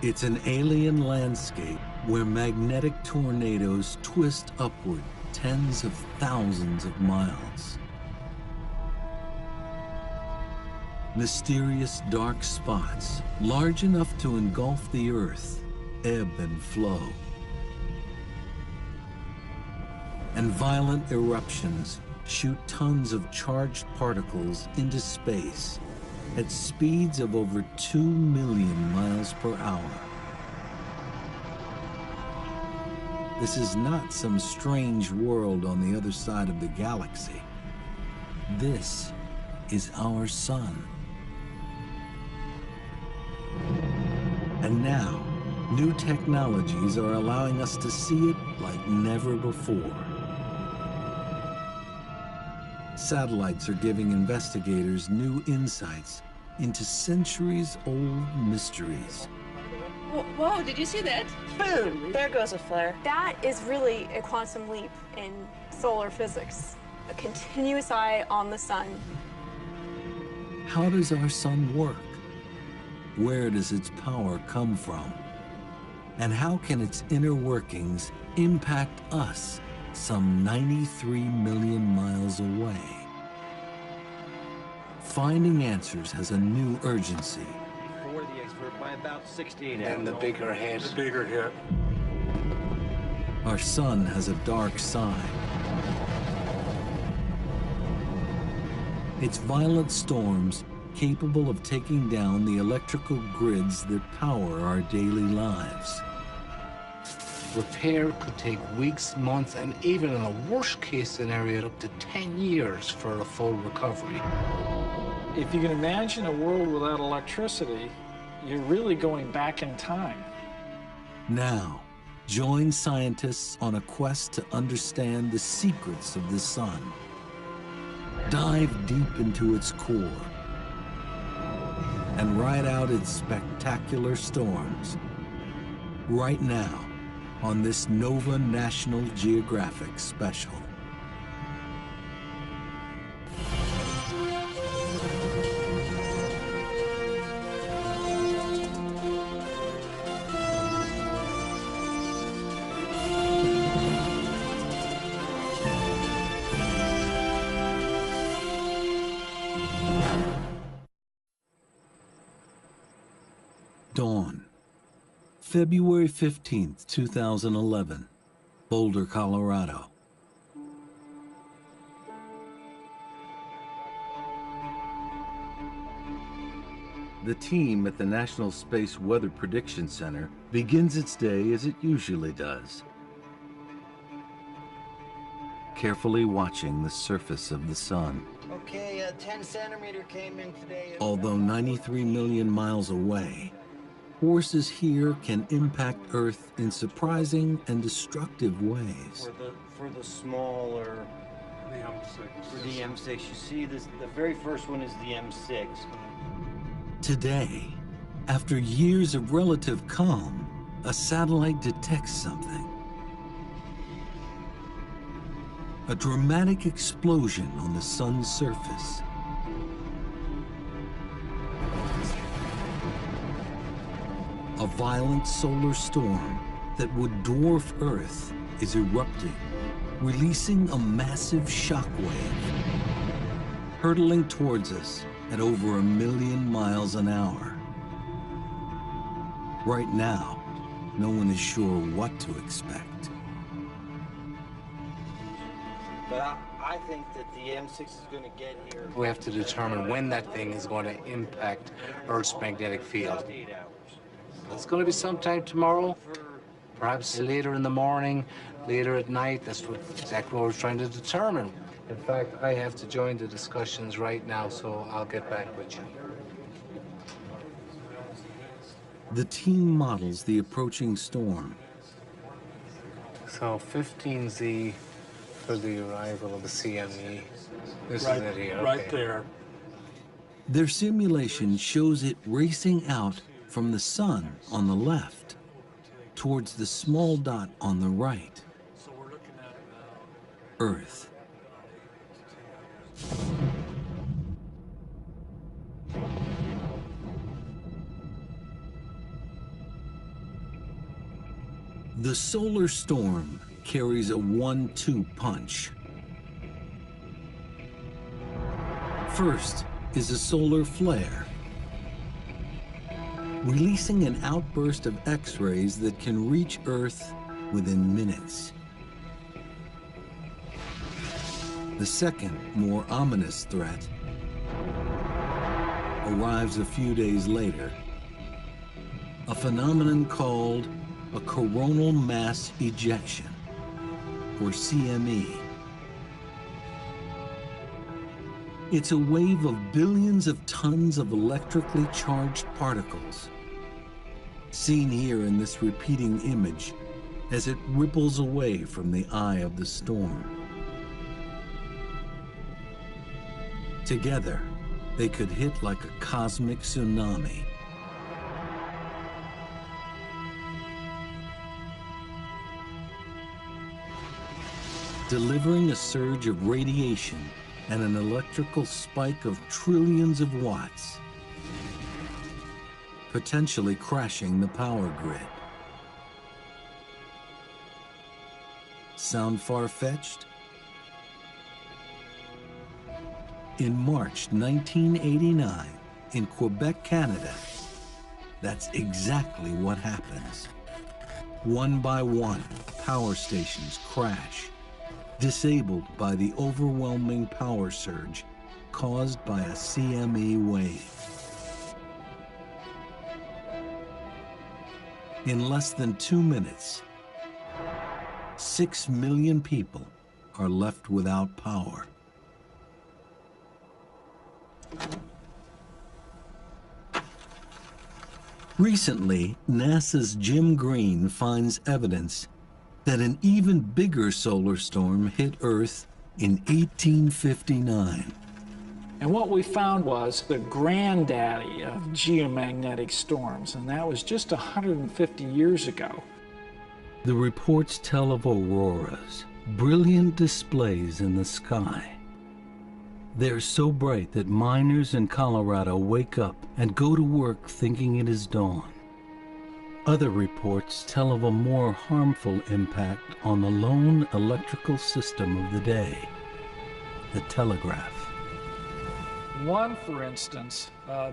It's an alien landscape where magnetic tornadoes twist upward tens of thousands of miles. Mysterious dark spots, large enough to engulf the Earth, ebb and flow. And violent eruptions shoot tons of charged particles into space at speeds of over 2 million miles per hour. This is not some strange world on the other side of the galaxy. This is our sun. And now, new technologies are allowing us to see it like never before. Satellites are giving investigators new insights into centuries-old mysteries. Whoa, did you see that? Boom, there goes a flare. That is really a quantum leap in solar physics. A continuous eye on the sun. How does our sun work? Where does its power come from? And how can its inner workings impact us some 93 million miles away? Finding answers has a new urgency. Before the expert by about 16 and the bigger hit. The bigger hit. Our sun has a dark side. It's violent storms capable of taking down the electrical grids that power our daily lives. Repair could take weeks, months, and even in a worst-case scenario, up to 10 years for a full recovery. If you can imagine a world without electricity, you're really going back in time. Now, join scientists on a quest to understand the secrets of the sun. Dive deep into its core and ride out its spectacular storms. Right now, on this Nova National Geographic special. Dawn, February 15th, 2011, Boulder, Colorado. The team at the National Space Weather Prediction Center begins its day as it usually does, carefully watching the surface of the sun. Okay, a 10 centimeter came in today. Although 93 million miles away, forces here can impact Earth in surprising and destructive ways. For the smaller, The M6. for the M6, you see this, the very first one is the M6. Today, after years of relative calm, a satellite detects something. A dramatic explosion on the sun's surface. A violent solar storm that would dwarf Earth is erupting, releasing a massive shockwave, hurtling towards us at over 1 million miles an hour. Right now, no one is sure what to expect. But I think that the M6 is going to get here. We have to determine when that thing is going to impact Earth's magnetic field. 8 hours. It's going to be sometime tomorrow, perhaps later in the morning, later at night. That's exactly what we're trying to determine. In fact, I have to join the discussions right now, so I'll get back with you. The team models the approaching storm. So 15Z for the arrival of the CME. This Right, is it here. right okay. there. Their simulation shows it racing out from the sun on the left towards the small dot on the right, So we're looking at Earth. The solar storm carries a 1-2 punch. First is a solar flare, releasing an outburst of X-rays that can reach Earth within minutes. The second, more ominous threat arrives a few days later, a phenomenon called a coronal mass ejection, or CME. It's a wave of billions of tons of electrically charged particles, seen here in this repeating image as it ripples away from the eye of the storm. Together, they could hit like a cosmic tsunami. Delivering a surge of radiation and an electrical spike of trillions of watts, potentially crashing the power grid. Sound far-fetched? In March 1989, in Quebec, Canada, that's exactly what happens. One by one, power stations crash, disabled by the overwhelming power surge caused by a CME wave. In less than 2 minutes, 6 million people are left without power. Recently, NASA's Jim Green finds evidence that an even bigger solar storm hit Earth in 1859. And what we found was the granddaddy of geomagnetic storms, and that was just 150 years ago. The reports tell of auroras, brilliant displays in the sky. They're so bright that miners in Colorado wake up and go to work thinking it is dawn. Other reports tell of a more harmful impact on the lone electrical system of the day, the telegraph. One, for instance,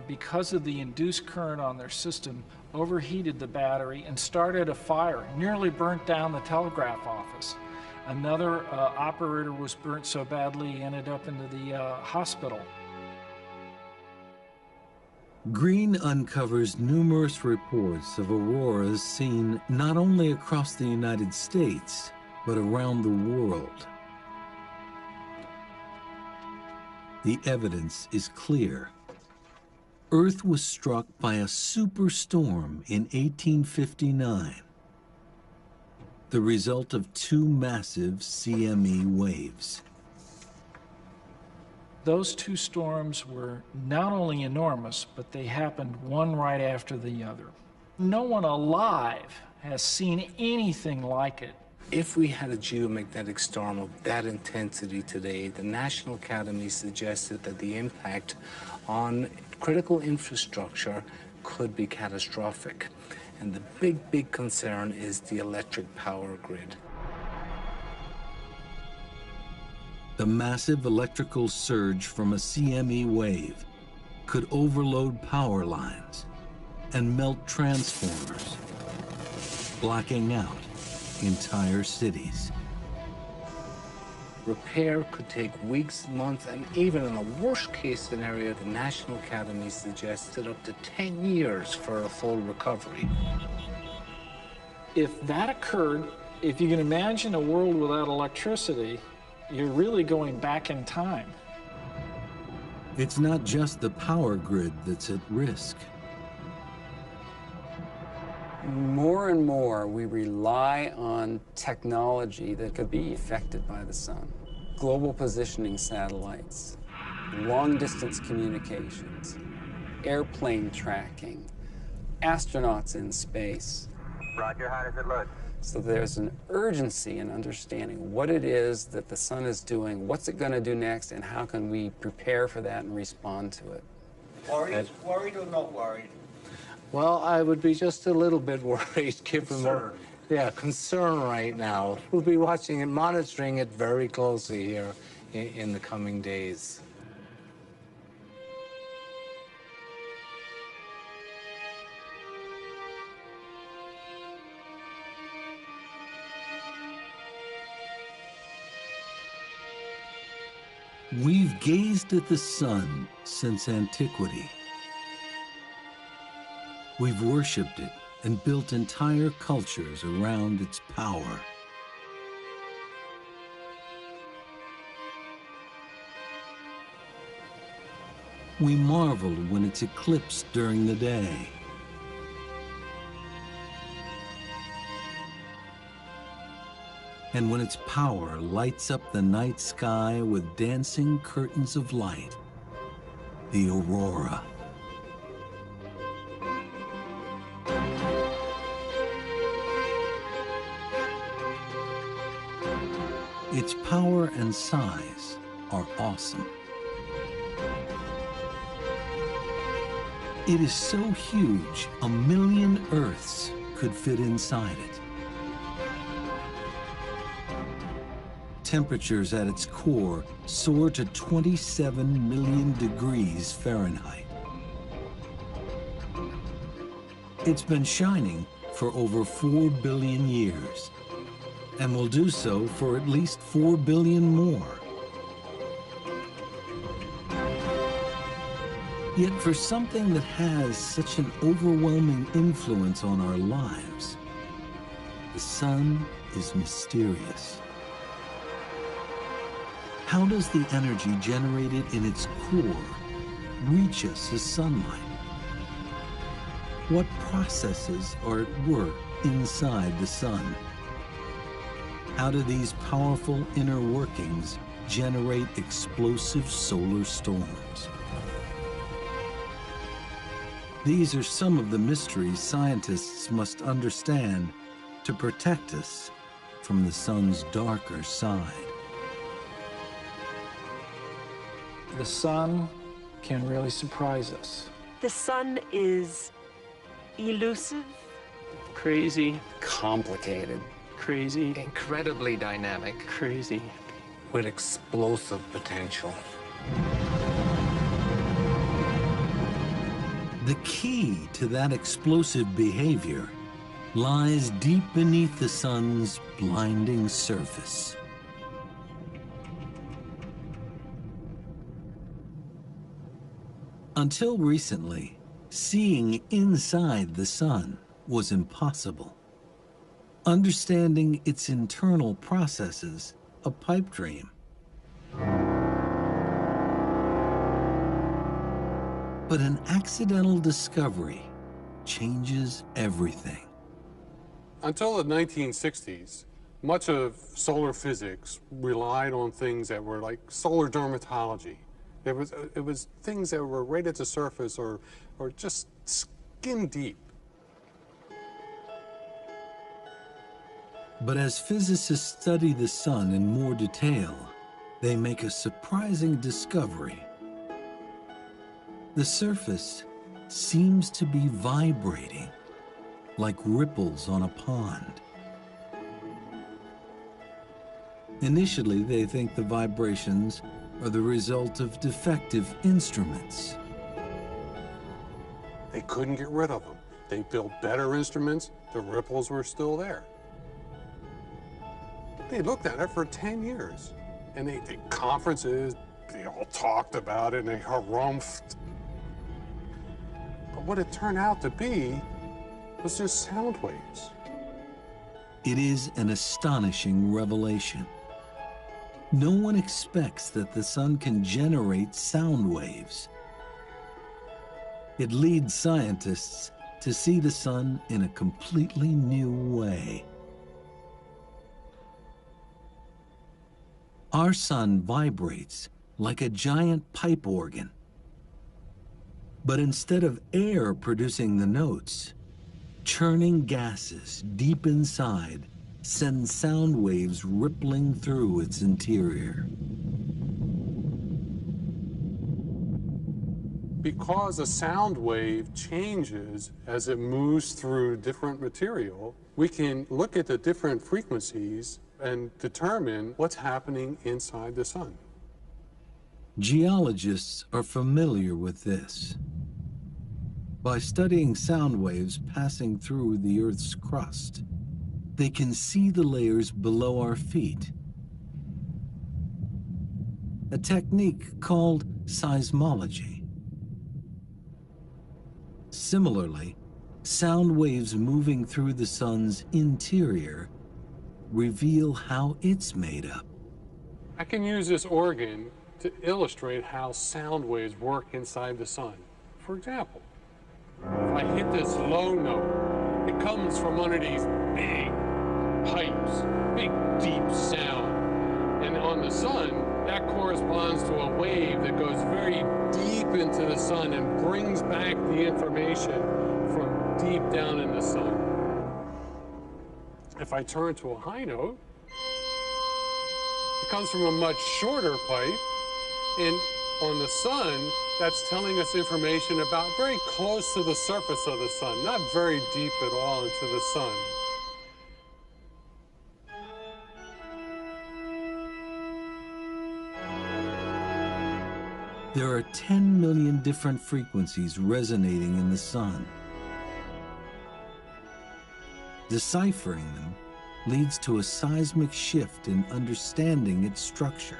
because of the induced current on their system, overheated the battery and started a fire, nearly burnt down the telegraph office. Another operator was burnt so badly he ended up into the hospital. Green uncovers numerous reports of auroras seen not only across the United States, but around the world. The evidence is clear. Earth was struck by a superstorm in 1859, the result of 2 massive CME waves. Those 2 storms were not only enormous, but they happened one right after the other. No one alive has seen anything like it. If we had a geomagnetic storm of that intensity today, the National Academy suggested that the impact on critical infrastructure could be catastrophic. And the big concern is the electric power grid. The massive electrical surge from a CME wave could overload power lines and melt transformers, blacking out entire cities. Repair could take weeks, months, and even in a worst-case scenario, the National Academy suggested up to 10 years for a full recovery. If that occurred, if you can imagine a world without electricity, you're really going back in time. It's not just the power grid that's at risk. More and more, we rely on technology that could be affected by the sun. Global positioning satellites, long-distance communications, airplane tracking, astronauts in space. Roger, how does it look? So there's an urgency in understanding what it is that the sun is doing, what's it going to do next, and how can we prepare for that and respond to it. Worried or not worried? Well, I would be just a little bit worried, given yeah, concern right now. We'll be watching and monitoring it very closely here in the coming days. We've gazed at the sun since antiquity. We've worshipped it and built entire cultures around its power. We marvel when it's eclipsed during the day. And when its power lights up the night sky with dancing curtains of light, the aurora. Its power and size are awesome. It is so huge, 1,000,000 Earths could fit inside it. Temperatures at its core soar to 27 million degrees Fahrenheit. It's been shining for over 4 billion years, and will do so for at least 4 billion more. Yet for something that has such an overwhelming influence on our lives, the sun is mysterious. How does the energy generated in its core reach us as sunlight? What processes are at work inside the sun? How do these powerful inner workings generate explosive solar storms? These are some of the mysteries scientists must understand to protect us from the sun's darker side. The sun can really surprise us. The sun is elusive, Crazy, Complicated. crazy, Incredibly dynamic. crazy. With explosive potential. The key to that explosive behavior lies deep beneath the sun's blinding surface. Until recently, seeing inside the sun was impossible. Understanding its internal processes, a pipe dream. But an accidental discovery changes everything. Until the 1960s, much of solar physics relied on things that were like solar dermatology. It was things that were right at the surface or just skin deep. But as physicists study the sun in more detail, they make a surprising discovery. The surface seems to be vibrating, like ripples on a pond. Initially, they think the vibrations are the result of defective instruments. They couldn't get rid of them. They built better instruments, the ripples were still there. They looked at it for 10 years, and they conferences, they all talked about it, and they harumphed. But what it turned out to be was just sound waves. It is an astonishing revelation. No one expects that the sun can generate sound waves. It leads scientists to see the sun in a completely new way. Our sun vibrates like a giant pipe organ. But instead of air producing the notes, churning gases deep inside send sound waves rippling through its interior. Because a sound wave changes as it moves through different material, we can look at the different frequencies and determine what's happening inside the sun. Geologists are familiar with this. By studying sound waves passing through the Earth's crust, they can see the layers below our feet. A technique called seismology. Similarly, sound waves moving through the sun's interior reveal how it's made up. I can use this organ to illustrate how sound waves work inside the sun. For example, if I hit this low note, it comes from under these big pipes, big deep sound. And on the sun, that corresponds to a wave that goes very deep into the sun and brings back the information from deep down in the sun. If I turn to a high note, it comes from a much shorter pipe, and on the sun, that's telling us information about very close to the surface of the sun, not very deep at all into the sun. There are 10 million different frequencies resonating in the sun. Deciphering them leads to a seismic shift in understanding its structure,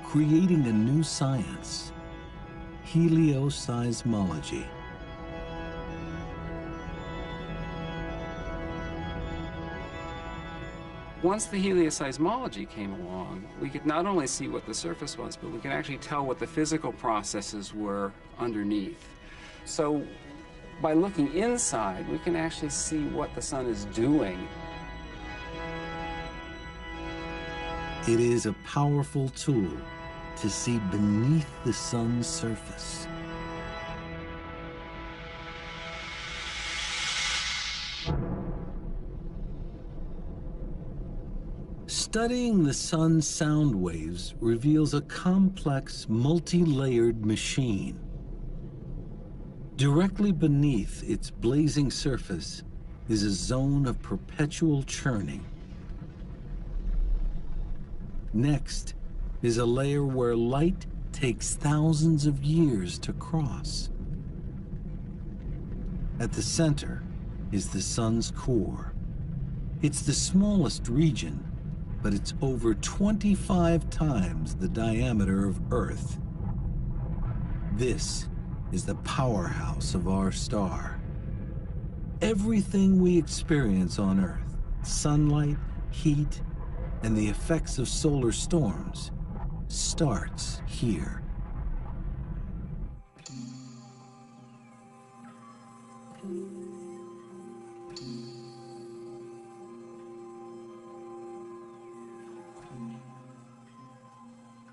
creating a new science, helioseismology. Once the helioseismology came along, we could not only see what the surface was, but we could actually tell what the physical processes were underneath. So by looking inside, we can actually see what the sun is doing. It is a powerful tool to see beneath the sun's surface. Studying the sun's sound waves reveals a complex, multi-layered machine. Directly beneath its blazing surface is a zone of perpetual churning. Next is a layer where light takes thousands of years to cross. At the center is the sun's core. It's the smallest region, but it's over 25 times the diameter of Earth. This is the powerhouse of our star. Everything we experience on Earth, sunlight, heat, and the effects of solar storms, starts here.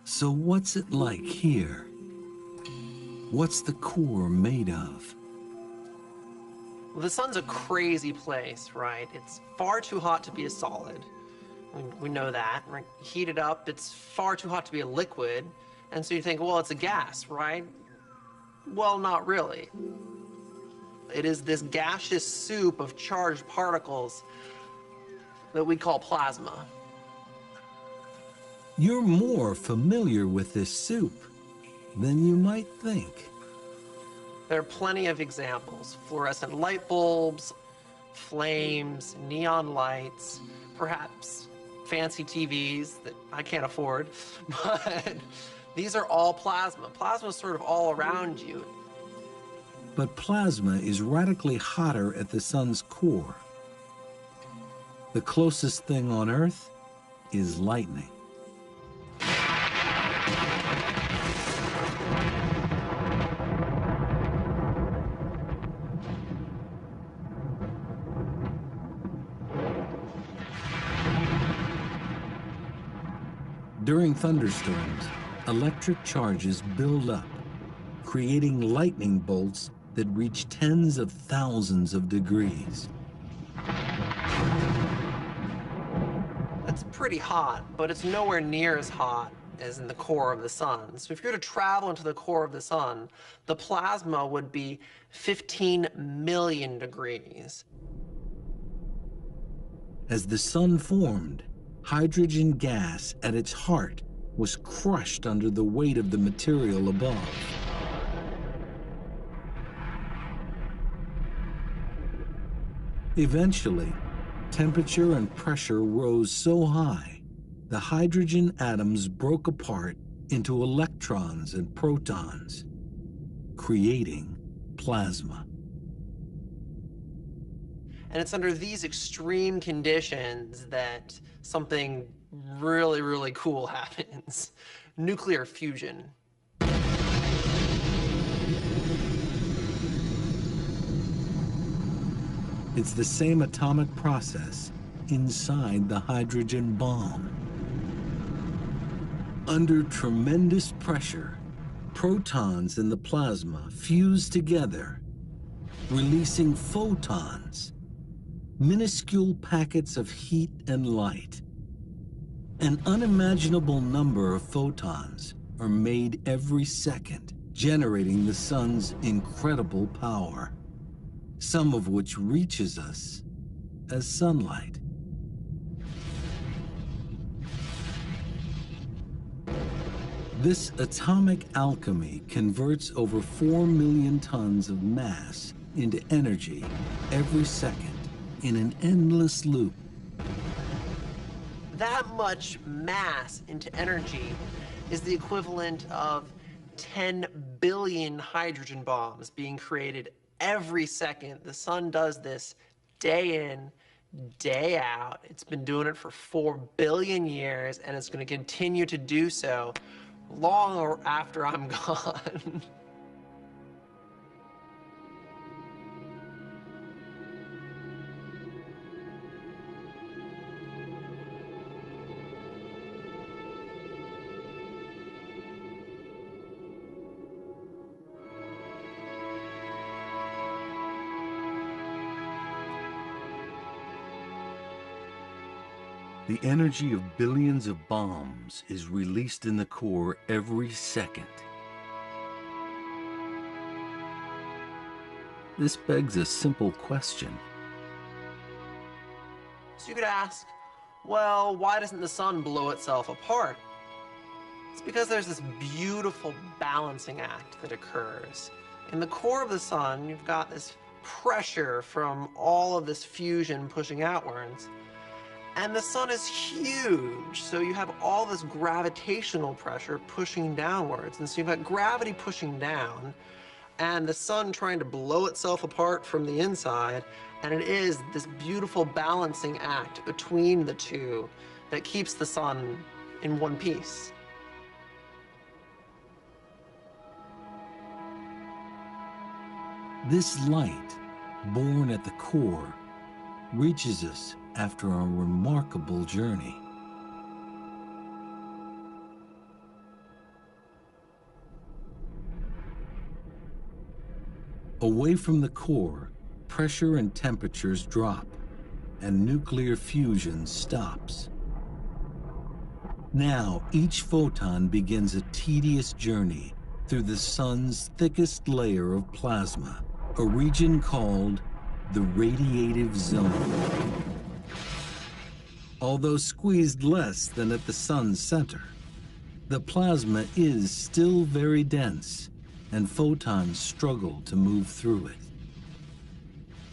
So what's it like here? What's the core made of? Well, the sun's a crazy place, right? It's far too hot to be a solid. We know that. Right? Heat it up, it's far too hot to be a liquid. And so you think, well, it's a gas, right? Well, not really. It is this gaseous soup of charged particles that we call plasma. You're more familiar with this soup than you might think. There are plenty of examples. Fluorescent light bulbs, flames, neon lights, perhaps fancy TVs that I can't afford, but these are all plasma. Plasma is sort of all around you. But plasma is radically hotter at the sun's core. The closest thing on Earth is lightning. During thunderstorms, electric charges build up, creating lightning bolts that reach tens of thousands of degrees. That's pretty hot, but it's nowhere near as hot is in the core of the sun. So if you were to travel into the core of the sun, the plasma would be 15 million degrees. As the sun formed, hydrogen gas at its heart was crushed under the weight of the material above. Eventually, temperature and pressure rose so high, the hydrogen atoms broke apart into electrons and protons, creating plasma. And it's under these extreme conditions that something really, really cool happens. Nuclear fusion. It's the same atomic process inside the hydrogen bomb. Under tremendous pressure, protons in the plasma fuse together, releasing photons, minuscule packets of heat and light. An unimaginable number of photons are made every second, generating the sun's incredible power, some of which reaches us as sunlight. This atomic alchemy converts over 4 million tons of mass into energy every second in an endless loop. That much mass into energy is the equivalent of 10 billion hydrogen bombs being created every second. The sun does this day in, day out. It's been doing it for 4 billion years, and it's going to continue to do so long after I'm gone. The energy of billions of bombs is released in the core every second. This begs a simple question. So you could ask, well, why doesn't the sun blow itself apart? It's because there's this beautiful balancing act that occurs. In the core of the sun, you've got this pressure from all of this fusion pushing outwards. And the sun is huge, so you have all this gravitational pressure pushing downwards. And so you've got gravity pushing down, and the sun trying to blow itself apart from the inside, and it is this beautiful balancing act between the two that keeps the sun in one piece. This light, born at the core, reaches us after a remarkable journey. Away from the core, pressure and temperatures drop, and nuclear fusion stops. Now, each photon begins a tedious journey through the sun's thickest layer of plasma, a region called the radiative zone. Although squeezed less than at the sun's center, the plasma is still very dense, and photons struggle to move through it.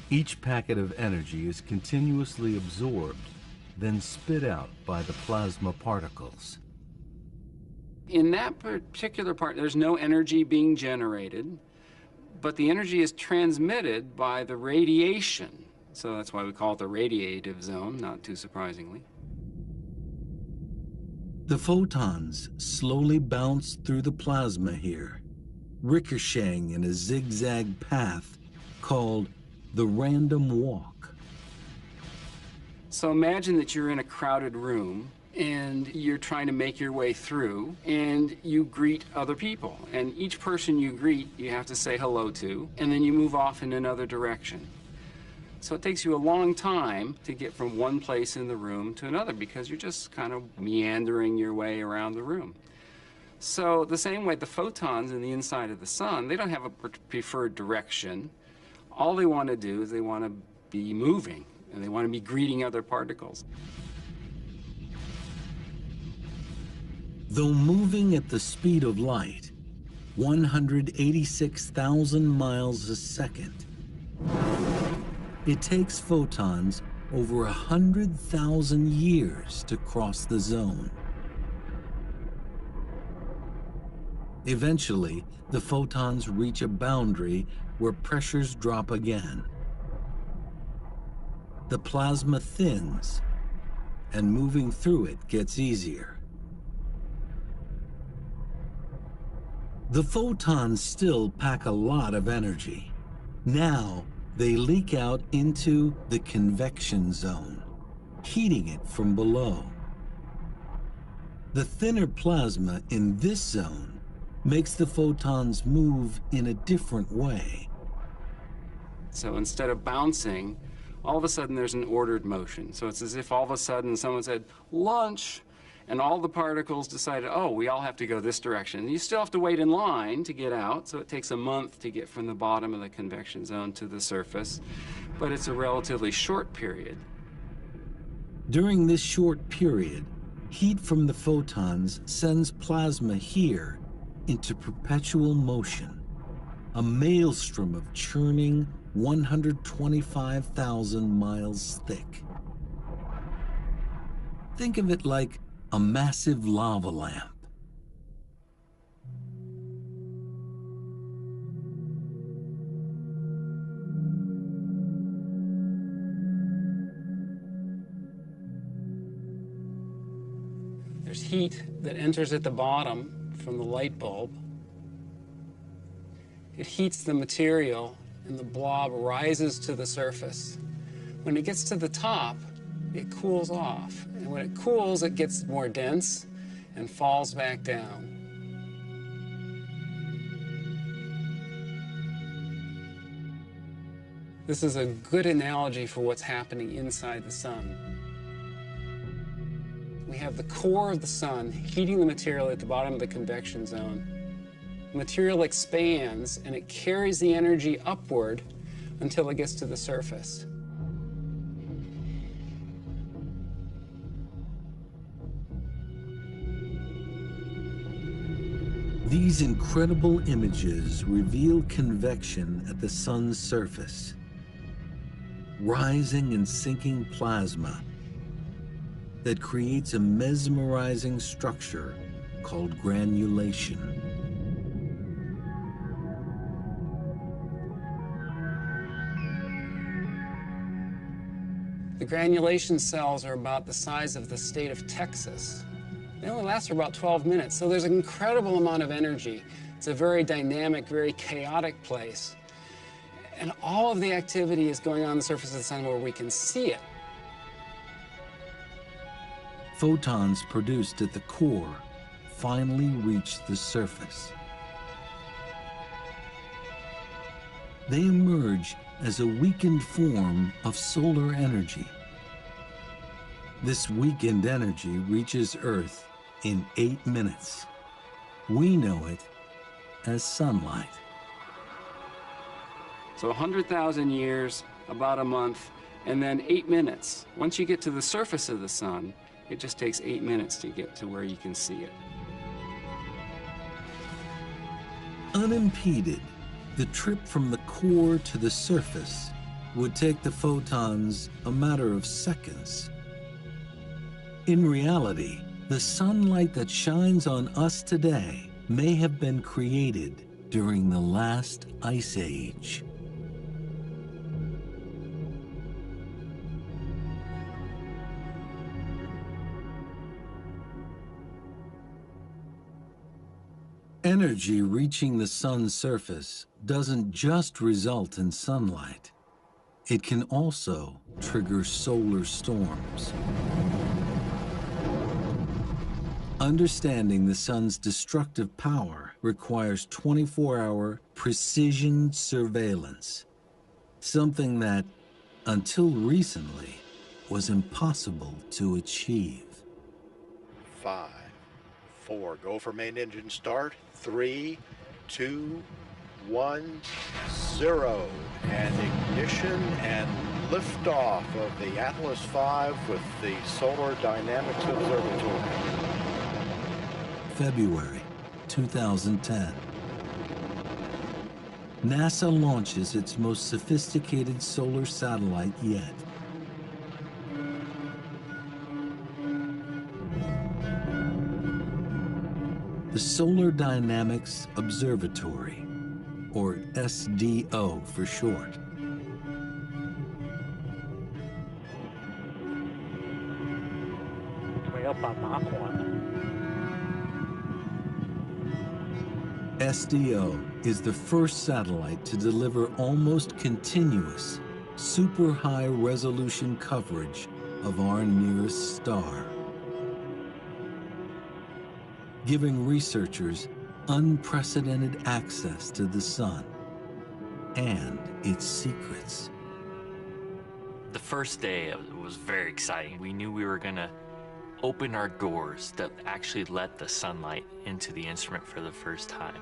Each packet of energy is continuously absorbed, then spit out by the plasma particles. In that particular part, there's no energy being generated, but the energy is transmitted by the radiation. So that's why we call it the radiative zone, not too surprisingly. The photons slowly bounce through the plasma here, ricocheting in a zigzag path called the random walk. So imagine that you're in a crowded room and you're trying to make your way through, and you greet other people. And each person you greet, you have to say hello to, and then you move off in another direction. So it takes you a long time to get from one place in the room to another because you're just kind of meandering your way around the room. So the same way the photons in the inside of the sun, they don't have a preferred direction. All they want to do is they want to be moving, and they want to be greeting other particles. Though moving at the speed of light, 186,000 miles a second, it takes photons over 100,000 years to cross the zone. Eventually, the photons reach a boundary where pressures drop again. The plasma thins, and moving through it gets easier. The photons still pack a lot of energy. Now, they leak out into the convection zone, heating it from below. The thinner plasma in this zone makes the photons move in a different way. So instead of bouncing, all of a sudden there's an ordered motion. So it's as if all of a sudden someone said, lunch, and all the particles decided, oh, we all have to go this direction. You still have to wait in line to get out, so it takes a month to get from the bottom of the convection zone to the surface, but it's a relatively short period. During this short period, heat from the photons sends plasma here into perpetual motion, a maelstrom of churning 125,000 miles thick. Think of it like a massive lava lamp. There's heat that enters at the bottom from the light bulb. It heats the material and the blob rises to the surface. When it gets to the top, it cools off. And when it cools, it gets more dense and falls back down. This is a good analogy for what's happening inside the sun. We have the core of the sun heating the material at the bottom of the convection zone. The material expands and it carries the energy upward until it gets to the surface. These incredible images reveal convection at the sun's surface, rising and sinking plasma that creates a mesmerizing structure called granulation. The granulation cells are about the size of the state of Texas. They only last for about 12 minutes, so there's an incredible amount of energy. It's a very dynamic, very chaotic place. And all of the activity is going on the surface of the sun where we can see it. Photons produced at the core finally reach the surface. They emerge as a weakened form of solar energy. This weakened energy reaches Earth in 8 minutes. We know it as sunlight. So 100,000 years, about a month, and then 8 minutes. Once you get to the surface of the sun, it just takes 8 minutes to get to where you can see it. Unimpeded, the trip from the core to the surface would take the photons a matter of seconds. In reality, the sunlight that shines on us today may have been created during the last ice age. Energy reaching the sun's surface doesn't just result in sunlight. It can also trigger solar storms. Understanding the sun's destructive power requires 24-hour precision surveillance, something that, until recently, was impossible to achieve. 5, 4. Go for main engine start. 3, 2, 1, 0. And ignition and liftoff of the Atlas V with the Solar Dynamics Observatory. February 2010. NASA launches its most sophisticated solar satellite yet. The Solar Dynamics Observatory, or SDO for short. Way up on Mach 1. SDO is the first satellite to deliver almost continuous, super high resolution coverage of our nearest star, giving researchers unprecedented access to the sun and its secrets. The first day was very exciting. We knew we were going to open our doors that actually let the sunlight into the instrument for the first time.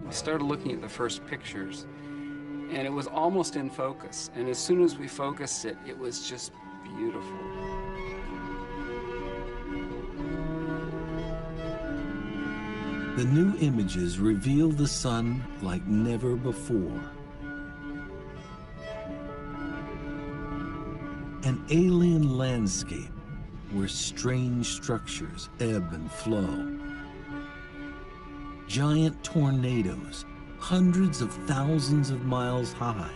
We started looking at the first pictures, and it was almost in focus. And as soon as we focused it, it was just beautiful. The new images reveal the sun like never before. An alien landscape where strange structures ebb and flow. Giant tornadoes, hundreds of thousands of miles high,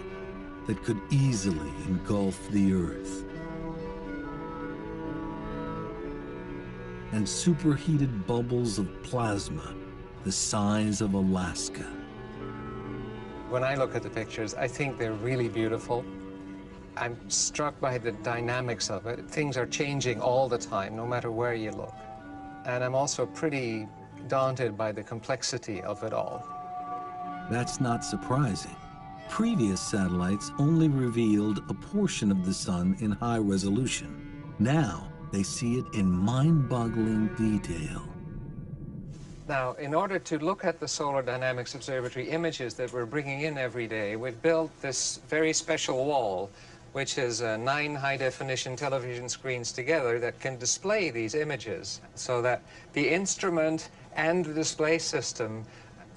that could easily engulf the Earth. And superheated bubbles of plasma the size of Alaska. When I look at the pictures, I think they're really beautiful. I'm struck by the dynamics of it. Things are changing all the time, no matter where you look. And I'm also pretty daunted by the complexity of it all. That's not surprising. Previous satellites only revealed a portion of the sun in high resolution. Now, they see it in mind-boggling detail. Now, in order to look at the Solar Dynamics Observatory images that we're bringing in every day, we've built this very special wall, which is 9 high-definition television screens together that can display these images, so that the instrument and the display system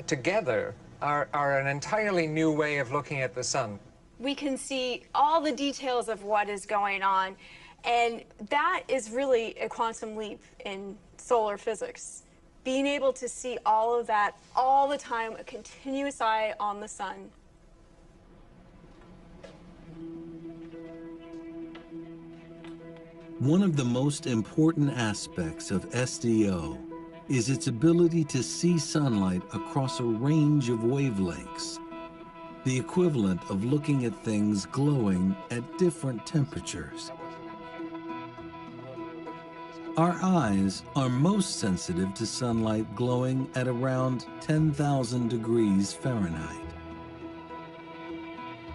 together are an entirely new way of looking at the sun. We can see all the details of what is going on, and that is really a quantum leap in solar physics. Being able to see all of that all the time, a continuous eye on the sun. One of the most important aspects of SDO is its ability to see sunlight across a range of wavelengths, the equivalent of looking at things glowing at different temperatures. Our eyes are most sensitive to sunlight glowing at around 10,000 degrees Fahrenheit.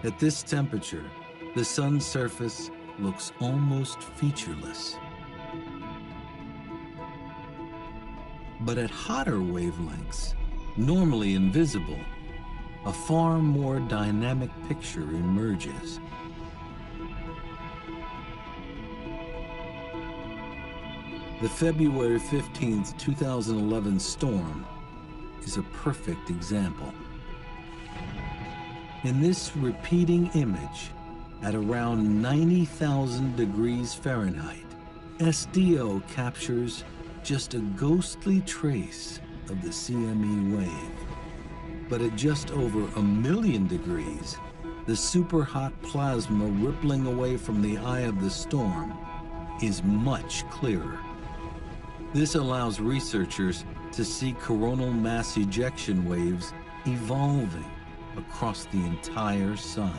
At this temperature, the sun's surface looks almost featureless. But at hotter wavelengths, normally invisible, a far more dynamic picture emerges. The February 15th, 2011 storm is a perfect example. In this repeating image, at around 90,000 degrees Fahrenheit, SDO captures just a ghostly trace of the CME wave. But at just over 1,000,000 degrees, the superhot plasma rippling away from the eye of the storm is much clearer. This allows researchers to see coronal mass ejection waves evolving across the entire sun.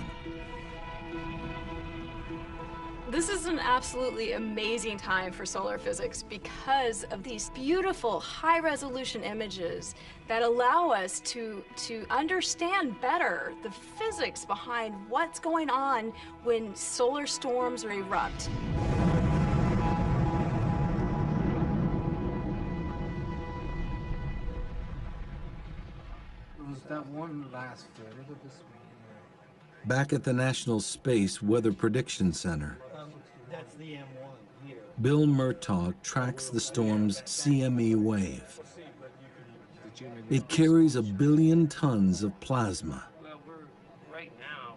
This is an absolutely amazing time for solar physics because of these beautiful high-resolution images that allow us to understand better the physics behind what's going on when solar storms erupt. that one last foot. Look at this one. Back at the National Space Weather Prediction Center, That's the M1 here. Bill Murtaugh tracks the storm's CME wave. It carries 1 billion tons of plasma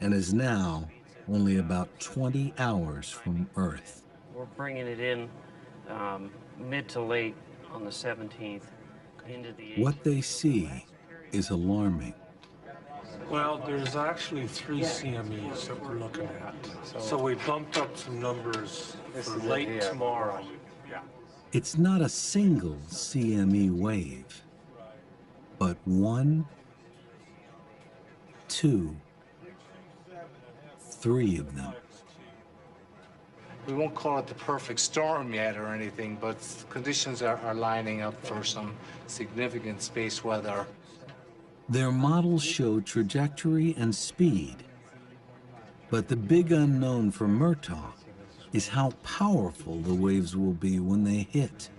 and is now only about 20 hours from Earth. We're bringing it in mid to late on the 17th into the 18th. What they see is alarming. Well, there's actually 3 CMEs that we're looking at. So we bumped up some numbers for late tomorrow. Yeah. It's not a single CME wave, but 1, 2, 3 of them. We won't call it the perfect storm yet or anything, but conditions are lining up for some significant space weather. Their models show trajectory and speed, but the big unknown for Murtaugh is how powerful the waves will be when they hit.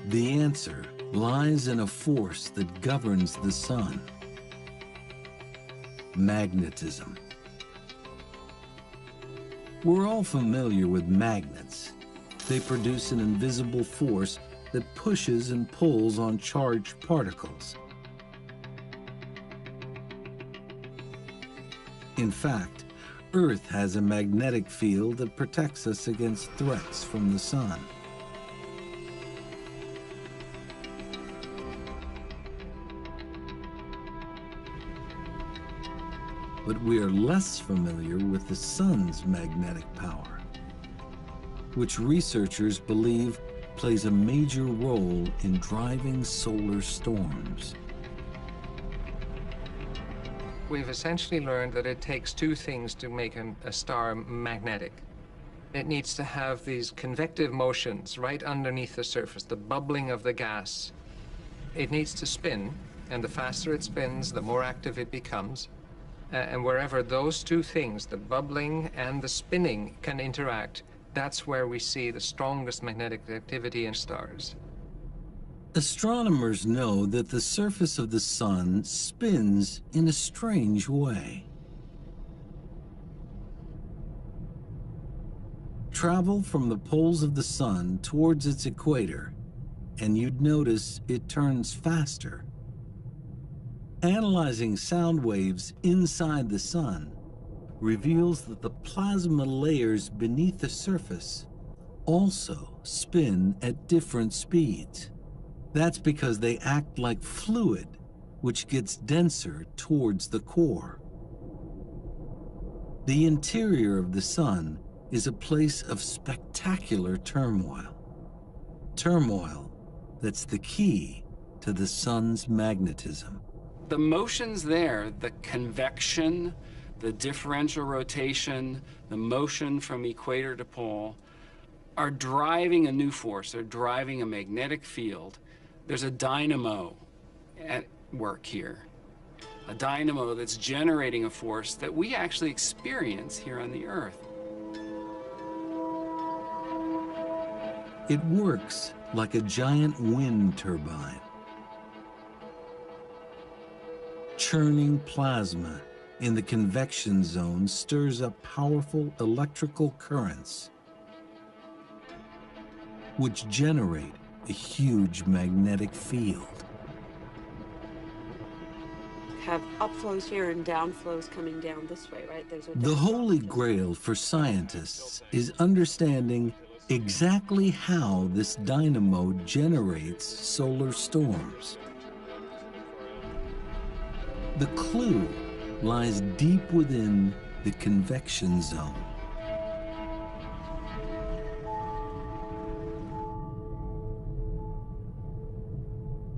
The answer lies in a force that governs the sun: magnetism. We're all familiar with magnets. They produce an invisible force that pushes and pulls on charged particles. In fact, Earth has a magnetic field that protects us against threats from the sun. But we are less familiar with the sun's magnetic power, which researchers believe plays a major role in driving solar storms. We've essentially learned that it takes 2 things to make a star magnetic. It needs to have these convective motions right underneath the surface, the bubbling of the gas. It needs to spin, and the faster it spins, the more active it becomes. And wherever those 2 things, the bubbling and the spinning, can interact, that's where we see the strongest magnetic activity in stars. Astronomers know that the surface of the sun spins in a strange way. Travel from the poles of the sun towards its equator, and you'd notice it turns faster. Analyzing sound waves inside the sun reveals that the plasma layers beneath the surface also spin at different speeds. That's because they act like fluid, which gets denser towards the core. The interior of the sun is a place of spectacular turmoil. Turmoil that's the key to the sun's magnetism. The motions there, the convection, the differential rotation, the motion from equator to pole, are driving a new force. They're driving a magnetic field. There's a dynamo at work here, a dynamo that's generating a force that we actually experience here on the Earth. It works like a giant wind turbine, churning plasma in the convection zone stirs up powerful electrical currents, which generate a huge magnetic field. Have upflows here and downflows coming down this way, right? The holy grail for scientists is understanding exactly how this dynamo generates solar storms. The clue lies deep within the convection zone.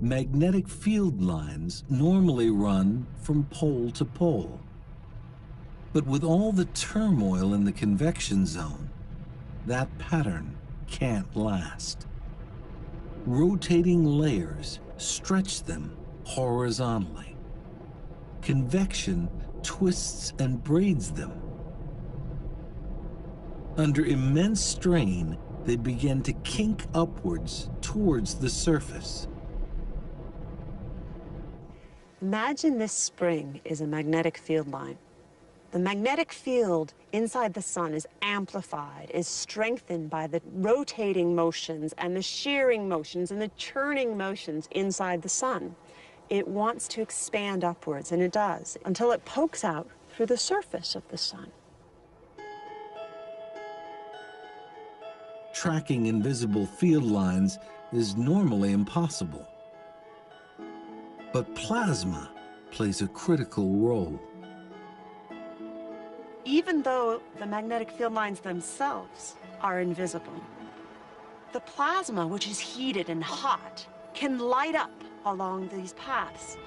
Magnetic field lines normally run from pole to pole. But with all the turmoil in the convection zone, that pattern can't last. Rotating layers stretch them horizontally. Convection twists and braids them. Under immense strain, they begin to kink upwards towards the surface. Imagine this spring is a magnetic field line. The magnetic field inside the sun is amplified, is strengthened by the rotating motions and the shearing motions and the churning motions inside the sun. It wants to expand upwards, and it does, until it pokes out through the surface of the sun. Tracking invisible field lines is normally impossible. But plasma plays a critical role. Even though the magnetic field lines themselves are invisible, the plasma, which is heated and hot, can light up along these paths.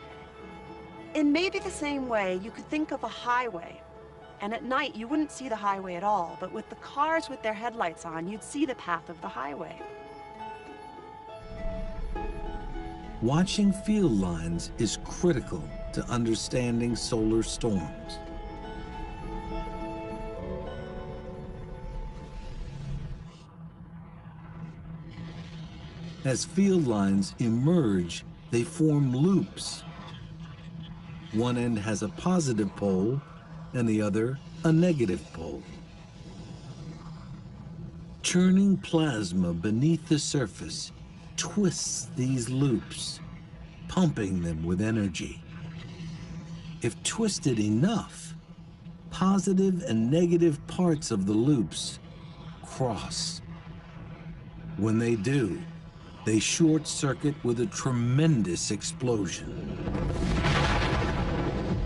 In maybe the same way, you could think of a highway, and at night you wouldn't see the highway at all, but with the cars with their headlights on, you'd see the path of the highway. Watching field lines is critical to understanding solar storms. As field lines emerge, they form loops. One end has a positive pole and the other a negative pole. Churning plasma beneath the surface twists these loops, pumping them with energy. If twisted enough, positive and negative parts of the loops cross. When they do, they short-circuit with a tremendous explosion.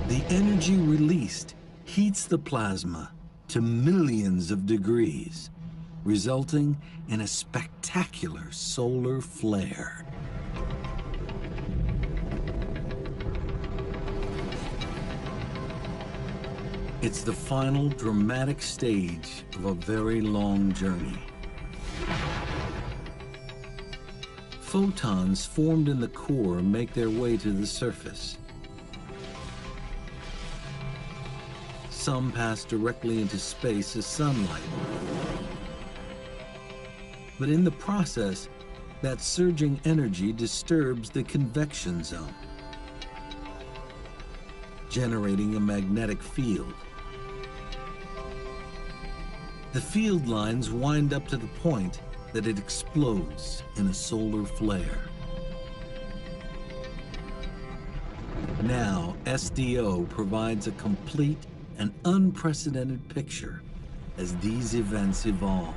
The energy released heats the plasma to millions of degrees, resulting in a spectacular solar flare. It's the final dramatic stage of a very long journey. Photons formed in the core make their way to the surface. Some pass directly into space as sunlight. But in the process, that surging energy disturbs the convection zone, generating a magnetic field. The field lines wind up to the point that it explodes in a solar flare. Now, SDO provides a complete and unprecedented picture as these events evolve.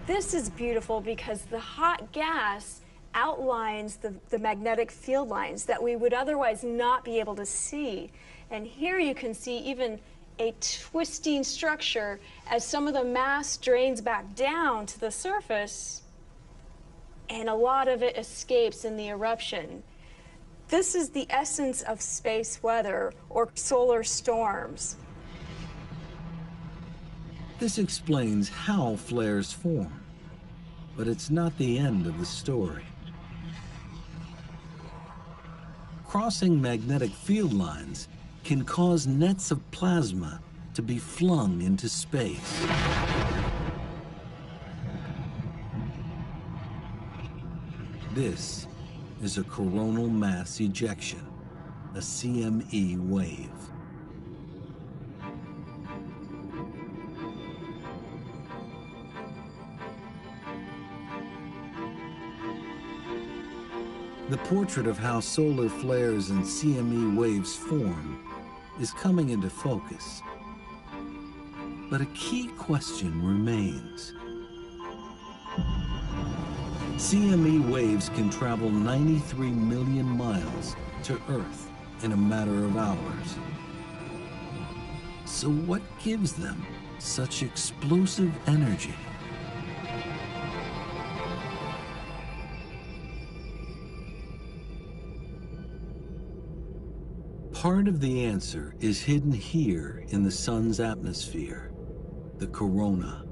This is beautiful because the hot gas outlines the magnetic field lines that we would otherwise not be able to see. And here you can see even a twisting structure as some of the mass drains back down to the surface, and a lot of it escapes in the eruption. This is the essence of space weather or solar storms. This explains how flares form, but it's not the end of the story. Crossing magnetic field lines can cause nets of plasma to be flung into space. This is a coronal mass ejection, a CME wave. The portrait of how solar flares and CME waves form is coming into focus. But a key question remains. CME waves can travel 93 million miles to Earth in a matter of hours. So what gives them such explosive energy? Part of the answer is hidden here in the sun's atmosphere, the corona.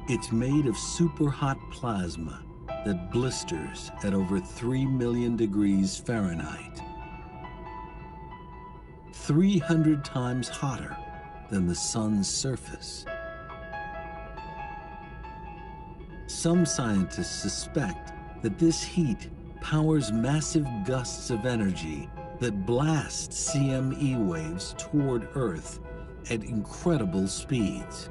It's made of superhot plasma that blisters at over 3 million degrees Fahrenheit. 300 times hotter than the sun's surface. Some scientists suspect that this heat powers massive gusts of energy that blast CME waves toward Earth at incredible speeds.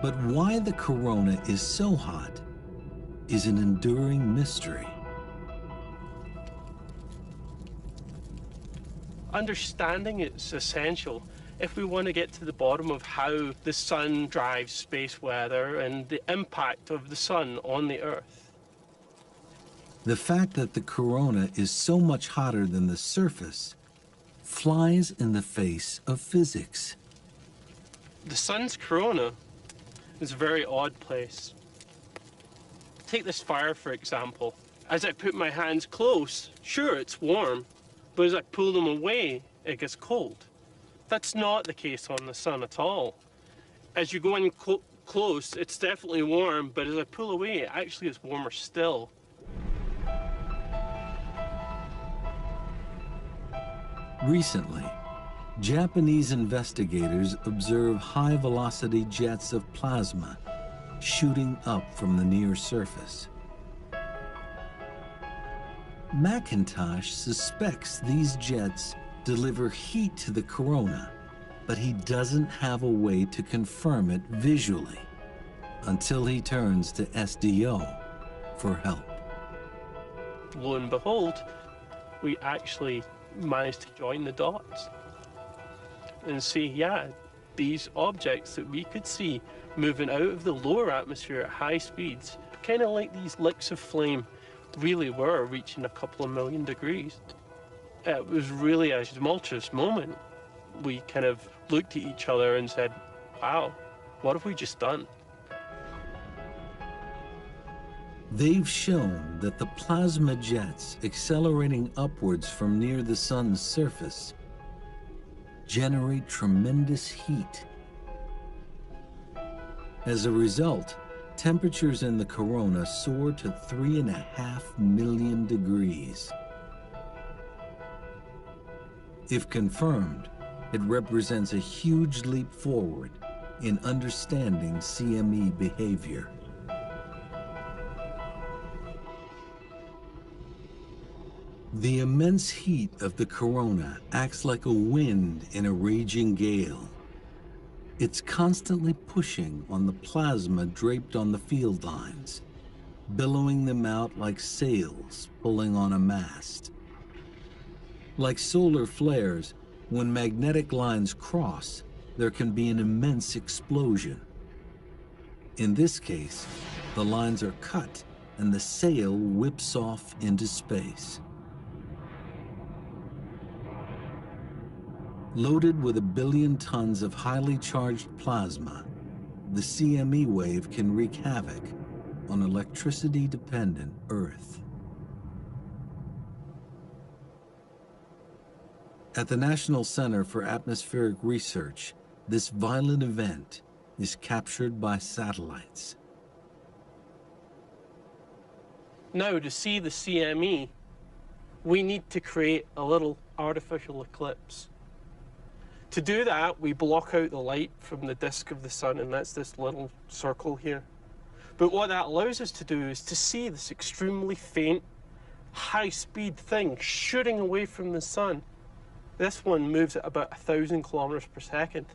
But why the corona is so hot is an enduring mystery. Understanding it's essential if we want to get to the bottom of how the sun drives space weather and the impact of the sun on the Earth. The fact that the corona is so much hotter than the surface flies in the face of physics. The sun's corona is a very odd place. Take this fire, for example. As I put my hands close, sure, it's warm, but as I pull them away, it gets cold. That's not the case on the sun at all. As you go in close, it's definitely warm, but as I pull away, it actually is warmer still. Recently, Japanese investigators observe high-velocity jets of plasma shooting up from the near surface. McIntosh suspects these jets deliver heat to the corona, but he doesn't have a way to confirm it visually until he turns to SDO for help. Lo and behold, we actually managed to join the dots and see, yeah, these objects that we could see moving out of the lower atmosphere at high speeds, kind of like these licks of flame, really were reaching a couple of million degrees. It was really a tumultuous moment. We kind of looked at each other and said, wow, what have we just done? They've shown that the plasma jets accelerating upwards from near the sun's surface generate tremendous heat. As a result, temperatures in the corona soar to 3.5 million degrees. If confirmed, it represents a huge leap forward in understanding CME behavior. The immense heat of the corona acts like a wind in a raging gale. It's constantly pushing on the plasma draped on the field lines, billowing them out like sails pulling on a mast. Like solar flares, when magnetic lines cross, there can be an immense explosion. In this case, the lines are cut and the sail whips off into space. Loaded with 1 billion tons of highly charged plasma, the CME wave can wreak havoc on electricity-dependent Earth. At the National Center for Atmospheric Research, this violent event is captured by satellites. Now, to see the CME, we need to create a little artificial eclipse. To do that, we block out the light from the disk of the sun, and that's this little circle here. But what that allows us to do is to see this extremely faint, high-speed thing shooting away from the sun. This one moves at about 1,000 kilometers per second.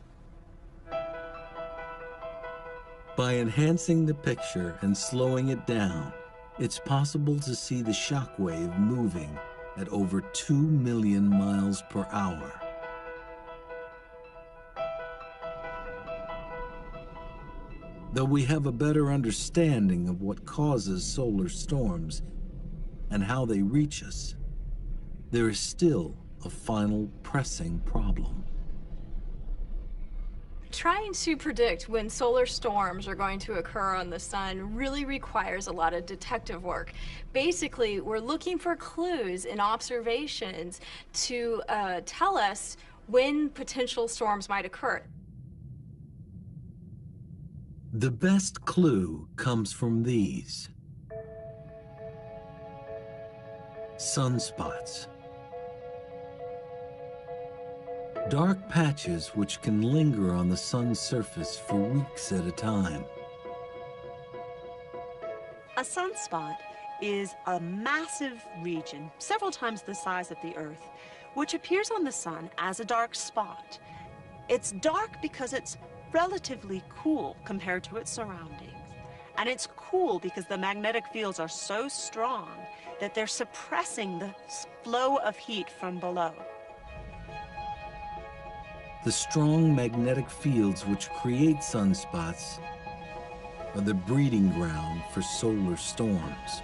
By enhancing the picture and slowing it down, it's possible to see the shock wave moving at over 2 million miles per hour. Though we have a better understanding of what causes solar storms and how they reach us, there is still a final pressing problem. Trying to predict when solar storms are going to occur on the sun really requires a lot of detective work. Basically, we're looking for clues and observations to tell us when potential storms might occur. The best clue comes from these. Sunspots. dark patches which can linger on the sun's surface for weeks at a time. A sunspot is a massive region, several times the size of the Earth, which appears on the sun as a dark spot. It's dark because it's relatively cool compared to its surroundings. And it's cool because the magnetic fields are so strong that they're suppressing the flow of heat from below. The strong magnetic fields which create sunspots are the breeding ground for solar storms.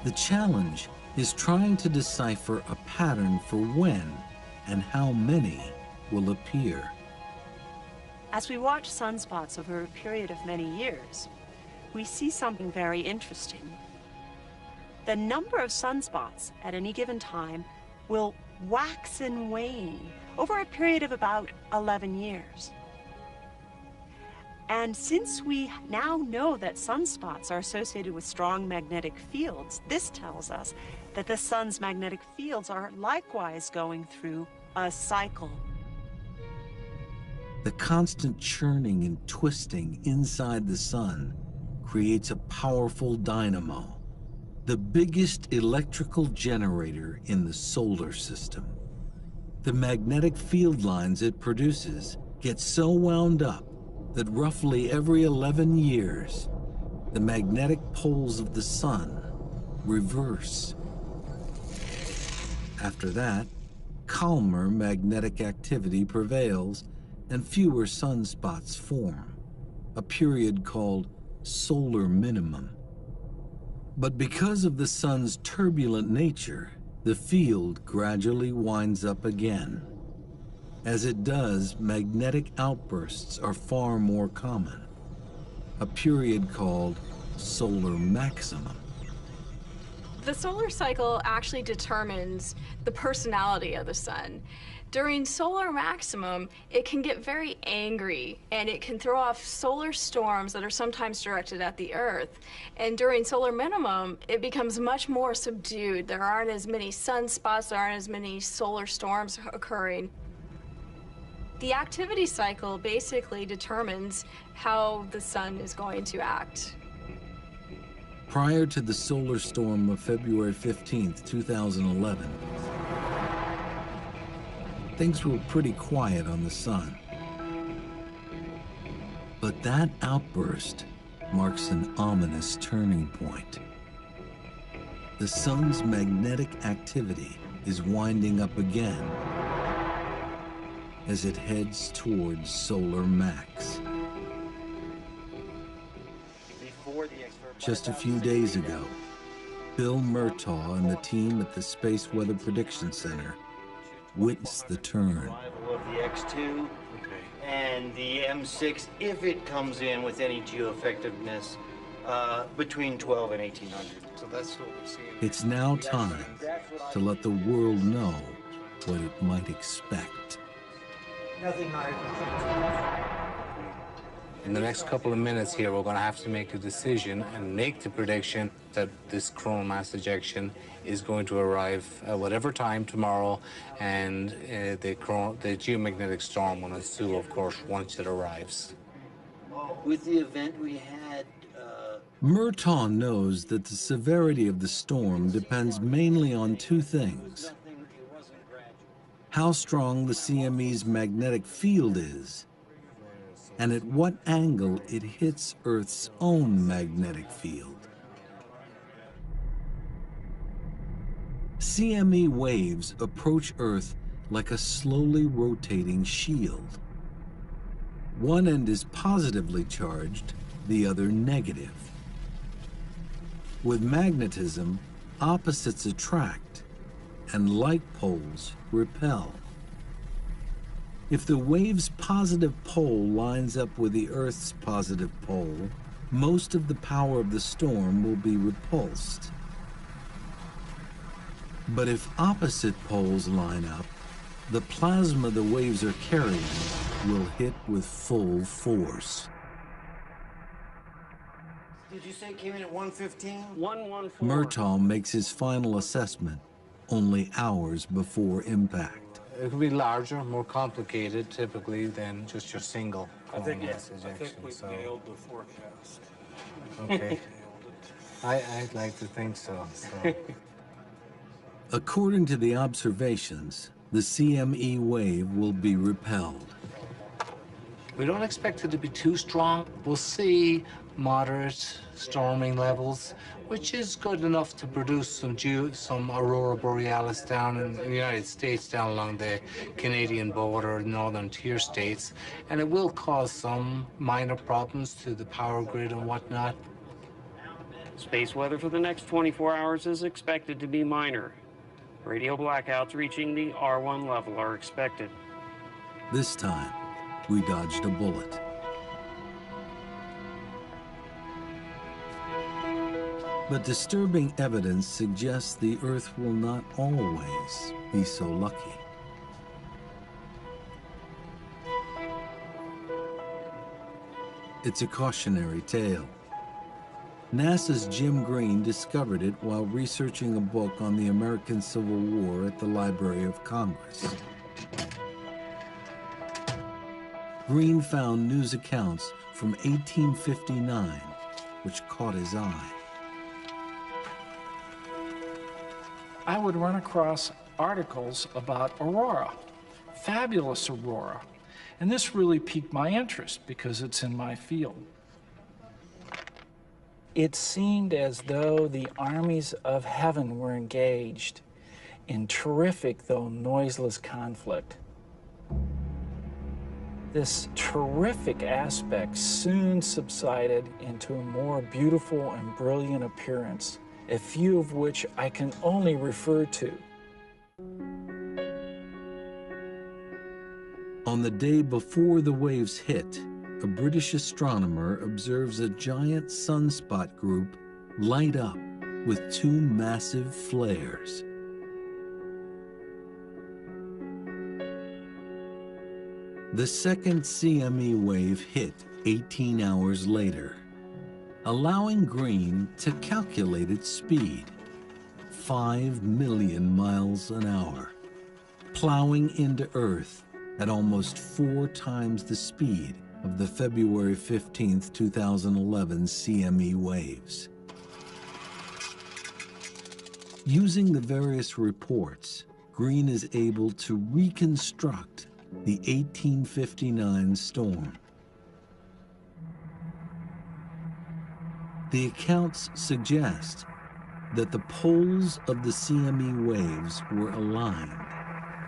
The challenge is trying to decipher a pattern for when and how many will appear. As we watch sunspots over a period of many years, we see something very interesting. The number of sunspots at any given time will wax and wane over a period of about 11 years. And since we now know that sunspots are associated with strong magnetic fields, this tells us that the sun's magnetic fields are likewise going through a cycle. The constant churning and twisting inside the sun creates a powerful dynamo, the biggest electrical generator in the solar system. The magnetic field lines it produces get so wound up that roughly every 11 years, the magnetic poles of the sun reverse. After that, calmer magnetic activity prevails and fewer sunspots form, a period called solar minimum. But because of the sun's turbulent nature, the field gradually winds up again. As it does, magnetic outbursts are far more common, a period called solar maximum. The solar cycle actually determines the personality of the sun. During solar maximum, it can get very angry and it can throw off solar storms that are sometimes directed at the Earth. And during solar minimum, it becomes much more subdued. There aren't as many sunspots, there aren't as many solar storms occurring. The activity cycle basically determines how the sun is going to act. Prior to the solar storm of February 15th, 2011, things were pretty quiet on the sun. But that outburst marks an ominous turning point. The sun's magnetic activity is winding up again as it heads towards solar max. Just a few days ago, Bill Murtaugh and the team at the Space Weather Prediction Center witnessed the turn. Arrival of the X2 and the M6, if it comes in with any geoeffectiveness, between 12 and 1800. So that's what we're seeing. It's now time to let the world know what it might expect. Nothing higher. In the next couple of minutes here, we're going to have to make a decision and make the prediction that this coronal mass ejection is going to arrive at whatever time tomorrow, and the geomagnetic storm will ensue, of course, once it arrives. With the event we had... Murtaugh knows that the severity of the storm depends mainly on two things: how strong the CME's magnetic field is, and at what angle it hits Earth's own magnetic field. CME waves approach Earth like a slowly rotating shield. One end is positively charged, the other negative. With magnetism, opposites attract, and like poles repel. If the wave's positive pole lines up with the Earth's positive pole, most of the power of the storm will be repulsed. But if opposite poles line up, the plasma the waves are carrying will hit with full force. Did you say it came in at 115? 114. Murtaugh makes his final assessment only hours before impact. It could be larger, more complicated, typically, than just your single mass ejection. I think we nailed the forecast. Okay. I'd like to think so. According to the observations, the CME wave will be repelled. We don't expect it to be too strong. We'll see moderate storming levels, which is good enough to produce some aurora borealis down in the United States, down along the Canadian border, northern tier states, and it will cause some minor problems to the power grid and whatnot. Space weather for the next 24 hours is expected to be minor. Radio blackouts reaching the R1 level are expected. This time, we dodged a bullet. But disturbing evidence suggests the Earth will not always be so lucky. It's a cautionary tale. NASA's Jim Green discovered it while researching a book on the American Civil War at the Library of Congress. Green found news accounts from 1859, which caught his eye. I would run across articles about aurora, fabulous aurora, and this really piqued my interest because it's in my field. It seemed as though the armies of heaven were engaged in terrific, though noiseless, conflict. This terrific aspect soon subsided into a more beautiful and brilliant appearance, a few of which I can only refer to. On the day before the waves hit, a British astronomer observes a giant sunspot group light up with two massive flares. The second CME wave hit 18 hours later, allowing Green to calculate its speed, 5 million miles an hour, plowing into Earth at almost 4 times the speed of the February 15, 2011 CME waves. Using the various reports, Green is able to reconstruct the 1859 storm. The accounts suggest that the poles of the CME waves were aligned,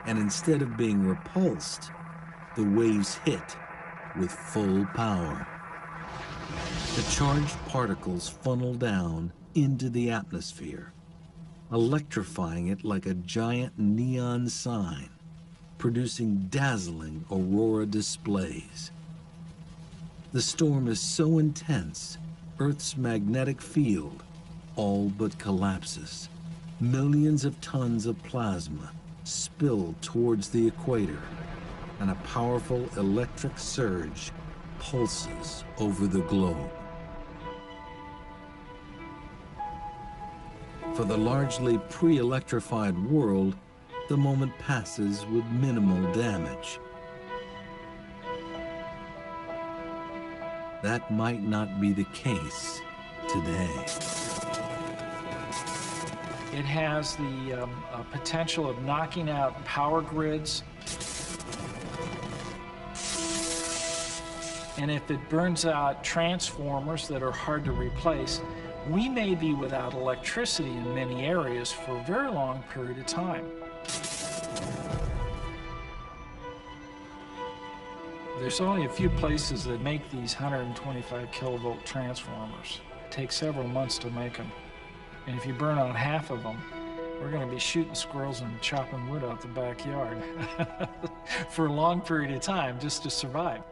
and instead of being repulsed, the waves hit with full power. The charged particles funnel down into the atmosphere, electrifying it like a giant neon sign, producing dazzling aurora displays. The storm is so intense, Earth's magnetic field all but collapses. Millions of tons of plasma spill towards the equator, and a powerful electric surge pulses over the globe. For the largely pre-electrified world, the moment passes with minimal damage. That might not be the case today. It has the potential of knocking out power grids. And if it burns out transformers that are hard to replace, we may be without electricity in many areas for a very long period of time. There's only a few places that make these 125 kilovolt transformers. It takes several months to make them. And if you burn out half of them, we're going to be shooting squirrels and chopping wood out the backyard for a long period of time just to survive.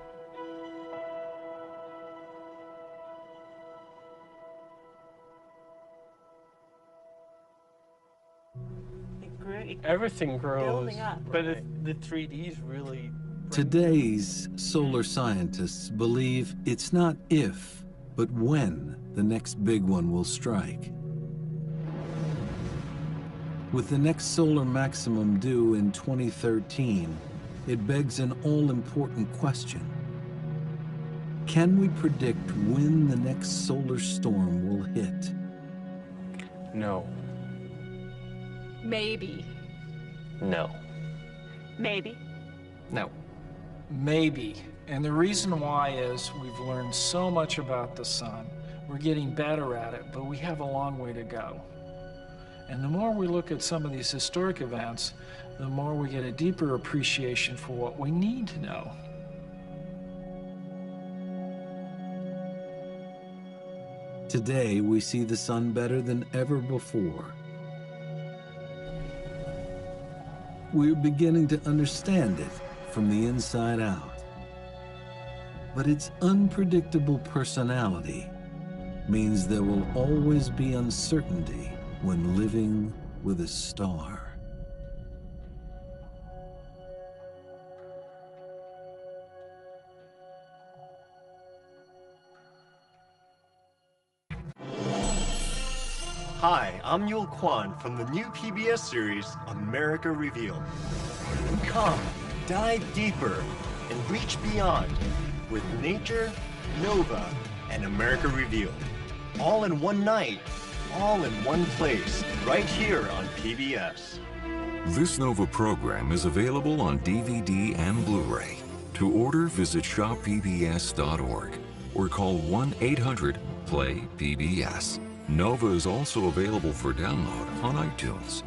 Everything grows, but the 3D's really... Today's solar scientists believe it's not if, but when the next big one will strike. With the next solar maximum due in 2013, it begs an all-important question. Can we predict when the next solar storm will hit? No. Maybe. No. Maybe. No. Maybe. And the reason why is we've learned so much about the sun. We're getting better at it, but we have a long way to go. And the more we look at some of these historic events, the more we get a deeper appreciation for what we need to know. Today, we see the sun better than ever before. We're beginning to understand it from the inside out. But its unpredictable personality means there will always be uncertainty when living with a star. Hi, I'm Yul Kwan from the new PBS series, America Revealed. Come, dive deeper, and reach beyond with nature, Nova, and America Revealed. All in one night, all in one place, right here on PBS. This Nova program is available on DVD and Blu-ray. To order, visit shoppbs.org or call 1-800-PLAY-PBS. Nova is also available for download on iTunes.